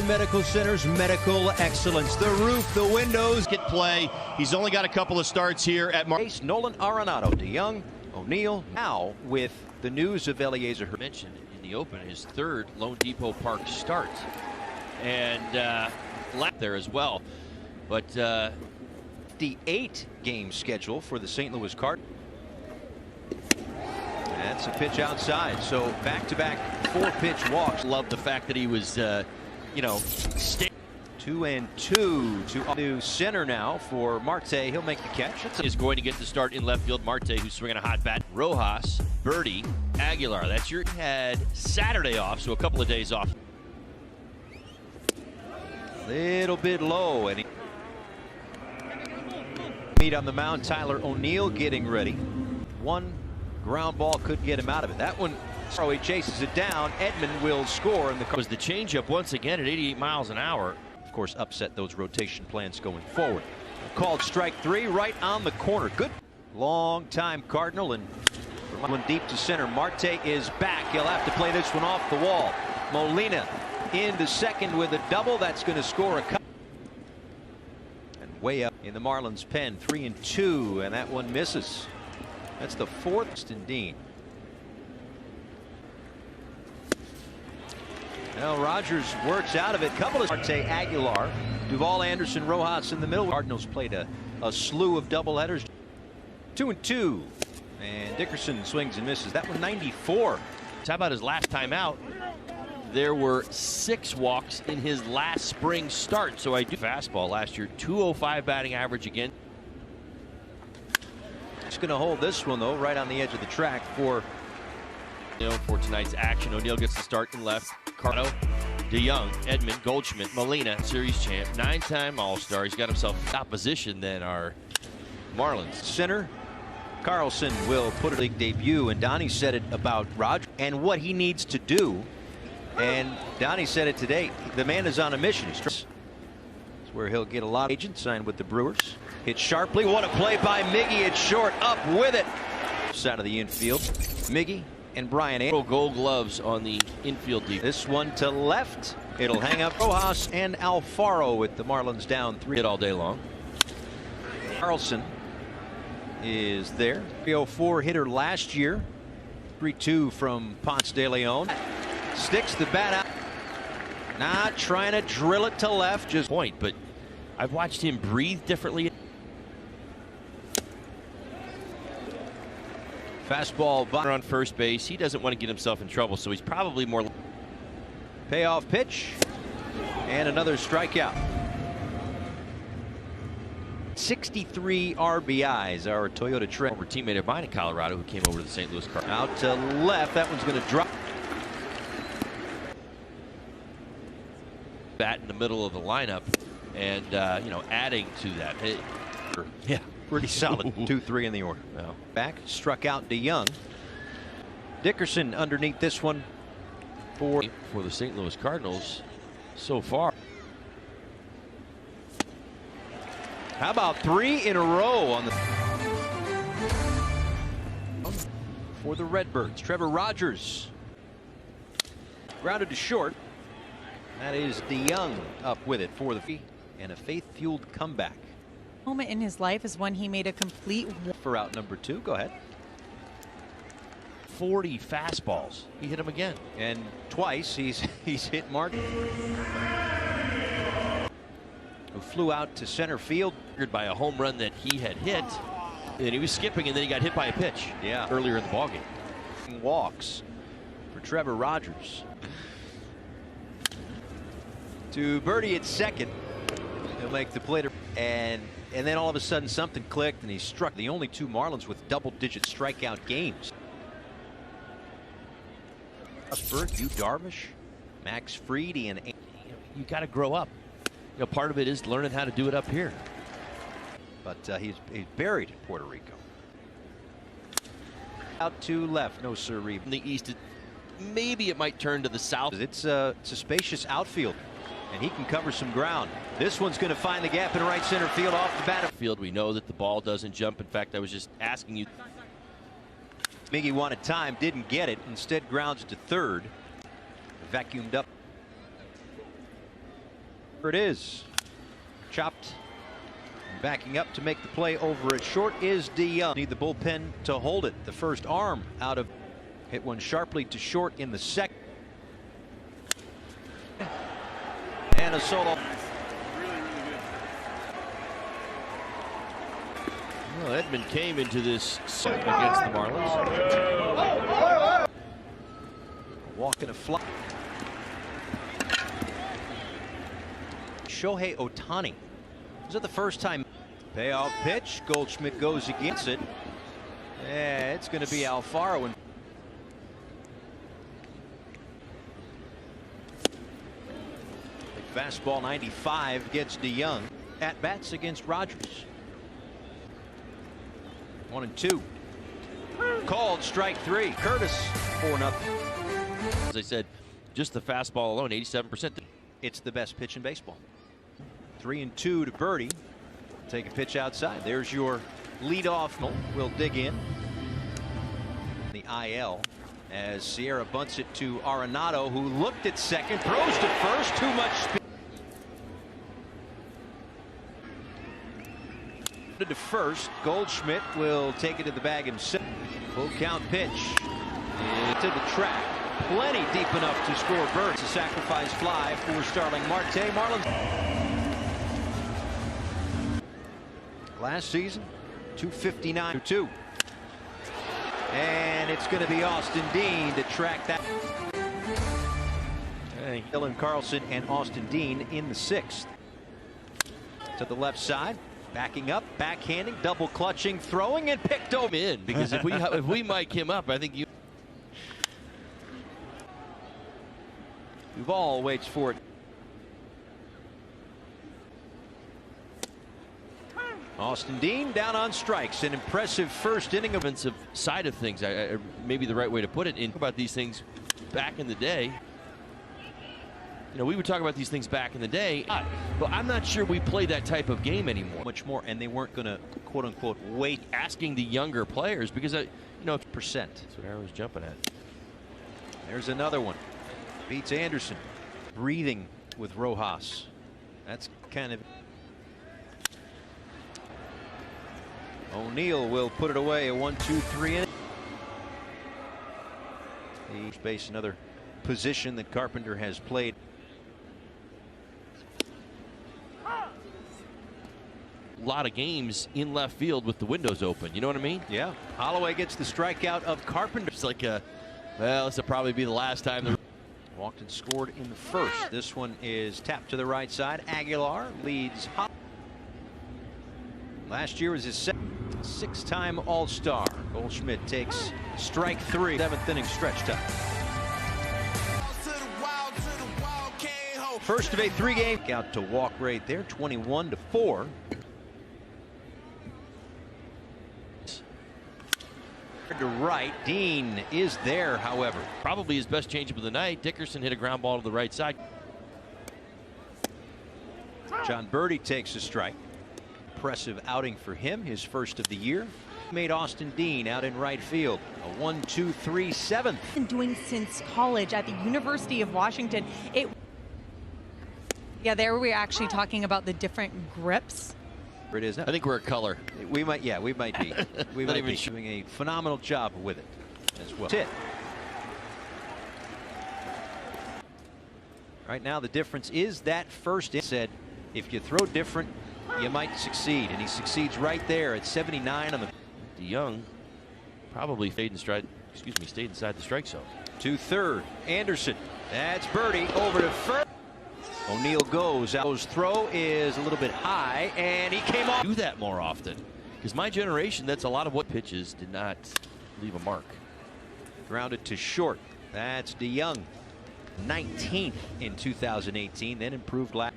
Medical Center's medical excellence. The roof, the windows. Get play. He's only got a couple of starts here at Marlins. Nolan Arenado, DeYoung, O'Neill. Now with the news of Eliezer mentioned in the open, his third Lone Depot Park start, and left there as well. But the 8-game schedule for the St. Louis Cardinals. That's a pitch outside. So back-to-back 4-pitch walks. Love the fact that he was, you know, 2-2 to center now for Marte. He'll make the catch. Is going to get the start in left field. Marte, who's swinging a hot bat. Rojas, Birdie, Aguilar. That's your had Saturday off, so a couple of days off. Little bit low, and he meet on the mound. Tyler O'Neill getting ready. One ground ball could get him out of it. That one, so he chases it down. Edman will score, and the was the changeup once again at 88 miles an hour. Of course, upset those rotation plans going forward. Called strike 3 right on the corner. Good long time Cardinal, and one deep to center. Marte is back. He'll have to play this one off the wall. Molina into second with a double. That's going to score a cut. And way up in the Marlins pen, 3-2, and that one misses. That's the 4th. And Dean. Now Rogers works out of it. Couple of Marte, Aguilar, Duvall, Anderson, Rojas in the middle. Cardinals played a slew of doubleheaders. 2-2, and Dickerson swings and misses. That one 94. How about his last time out? There were 6 walks in his last spring start. So I do fastball last year. 205 batting average again. Just going to hold this one though, right on the edge of the track for tonight's action. O'Neill gets the start in left. Cardinals, DeYoung, Edman, Goldschmidt, Molina, series champ, 9-time All-Star. He's got himself opposition than our Marlins. Center, Carlson will put a league debut, and Donnie said it about Rogers and what he needs to do. And Donnie said it today. The man is on a mission. It's where he'll get a lot of agents signed with the Brewers. Hit sharply. What a play by Miggy. It's short. Up with it. Side of the infield. Miggy and Brian Abril. Gold gloves on the infield deep. This one to left. It'll hang up. Rojas and Alfaro with the Marlins down 3. Hit all day long. Carlson is there. 304 hitter last year. 3-2 from Ponce de Leon. Sticks the bat out. Not trying to drill it to left. Just point, but I've watched him breathe differently. Fastball on first base. He doesn't want to get himself in trouble, so he's probably more. Payoff pitch. And another strikeout. 63 RBIs. Our Toyota Trek. Former teammate of mine in Colorado who came over to the St. Louis Cardinals. Out to left. That one's going to drop. Bat in the middle of the lineup, and adding to that. Yeah, pretty solid. 2-3 in the order. Well, back, struck out DeYoung. Dickerson underneath this one for the St. Louis Cardinals so far. How about 3 in a row on the for the Redbirds? Trevor Rogers grounded to short. That is DeYoung up with it for the fee, and a faith-fueled comeback. Moment in his life is when he made a complete for out number 2. Go ahead. 40 fastballs. He hit him again, and twice he's hit Mark, who flew out to center field by a home run that he had hit, and he was skipping, and then he got hit by a pitch. Yeah, earlier in the ballgame. Walks for Trevor Rogers. To Birdie at second. He'll make the play, and then all of a sudden something clicked, and he struck the only 2 Marlins with double-digit strikeout games. Yu Darvish, Max Fried, and you got to grow up. Part of it is learning how to do it up here. But he's buried in Puerto Rico. Out to left, no sirree. From the east, maybe it might turn to the south. It's a spacious outfield, and he can cover some ground. This one's going to find the gap in right center field off the bat. Field, we know that the ball doesn't jump. In fact, I was just asking you. Miggy wanted time, didn't get it. Instead, grounds to third. Vacuumed up. Here it is. Chopped. Backing up to make the play over at short is DeYoung. Need the bullpen to hold it. The first arm out of hit one sharply to short in the second. And a solo. Well, Edman came into this against the Marlins. Walk and a fly. Shohei Ohtani. Is it the first time? Payoff pitch. Goldschmidt goes against it. Yeah, it's going to be Alfaro. And fastball 95 gets DeYoung. At bats against Rogers. 1-2. Called strike 3. Curtis 4-0. As I said, just the fastball alone, 87%. It's the best pitch in baseball. 3-2 to Birdie. Take a pitch outside. There's your leadoff. Will dig in. The IL as Sierra bunts it to Arenado, who looked at second, throws to first. Too much speed. To first. Goldschmidt will take it to the bag himself. Full count pitch into the track. Plenty deep enough to score Burns. A sacrifice fly for Starling Marte. Marlins. Last season, 259-2. And it's going to be Austin Dean to track that. Hey. Dylan Carlson and Austin Dean in the 6th. To the left side, backing up, backhanding, double clutching, throwing, and picked over in. Because if we mic him up, I think you. Duvall waits for it. Austin Dean down on strikes. An impressive first inning. Offensive side of things, maybe the right way to put it. And about these things back in the day. You know, we would talk about these things back in the day, but I'm not sure we play that type of game anymore. Much more, and they weren't going to, quote unquote, wait. Asking the younger players because, you know, percent. That's what I was jumping at. There's another one. Beats Anderson. Breathing with Rojas. That's kind of. O'Neill will put it away. A 1-2-3 inning. The base, another position that Carpenter has played. A lot of games in left field with the windows open. You know what I mean? Yeah. Holloway gets the strikeout of Carpenter. It's like well, this will probably be the last time. Walked and scored in the first. This one is tapped to the right side. Aguilar leads. Last year was his six-time All-Star. Goldschmidt takes strike 3. 7th inning stretch time. First of a 3-game out to walk right there. 21-4. To right. Dean is there, however. Probably his best changeup of the night. Dickerson hit a ground ball to the right side. John Birdie takes a strike. Impressive outing for him, his first of the year. Made Austin Dean out in right field. A 1-2-3 7th. Been doing since college at the University of Washington. Yeah, there we're actually talking about the different grips. It is. I think we're a color. We might, yeah, we might be. We might be doing a phenomenal job with it as well. That's it. Right now, the difference is that first. It said, if you throw different, you might succeed, and he succeeds right there at 79 on the. DeYoung probably stayed inside the strike zone. To third, Anderson. That's Birdie over to first. O'Neill goes. Al's throw is a little bit high, and he came off. Do that more often, because my generation, that's a lot of what pitches did not leave a mark. Grounded to short. That's DeYoung, 19th in 2018, then improved last.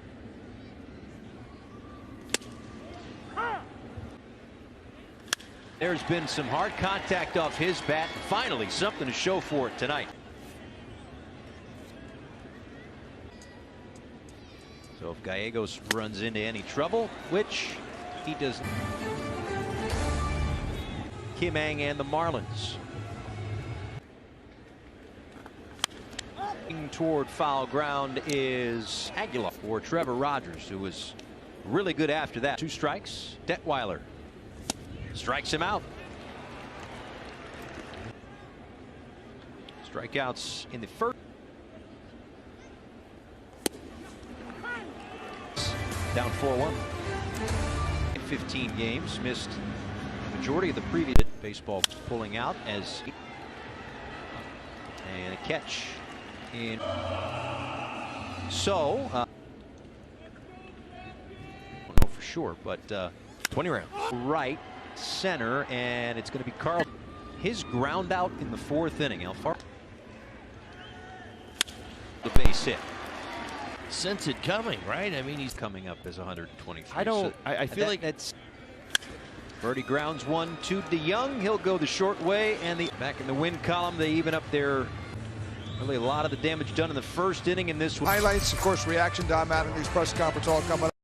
There's been some hard contact off his bat. Finally, something to show for it tonight. So if Gallegos runs into any trouble, which he doesn't. Kim Ang and the Marlins. toward foul ground is Aguilar or Trevor Rogers, who was really good after that. 2 strikes. Detweiler strikes him out. Strikeouts in the first. Down 4-1. 15 games, missed the majority of the previous. Baseball pulling out as and a catch in. So I don't know for sure, but 20 rounds. Right center, and it's going to be Carl. His ground out in the 4th inning. Alfaro. The base hit. Sense it coming, right? I mean, he's Coming up as 123. I don't. So I feel like that's. Birdie grounds 1 to DeYoung. He'll go the short way, and the back in the win column, they even up there. Really, a lot of the damage done in the 1st inning in this one. Highlights, of course, reaction to Matt in these press conference all coming up.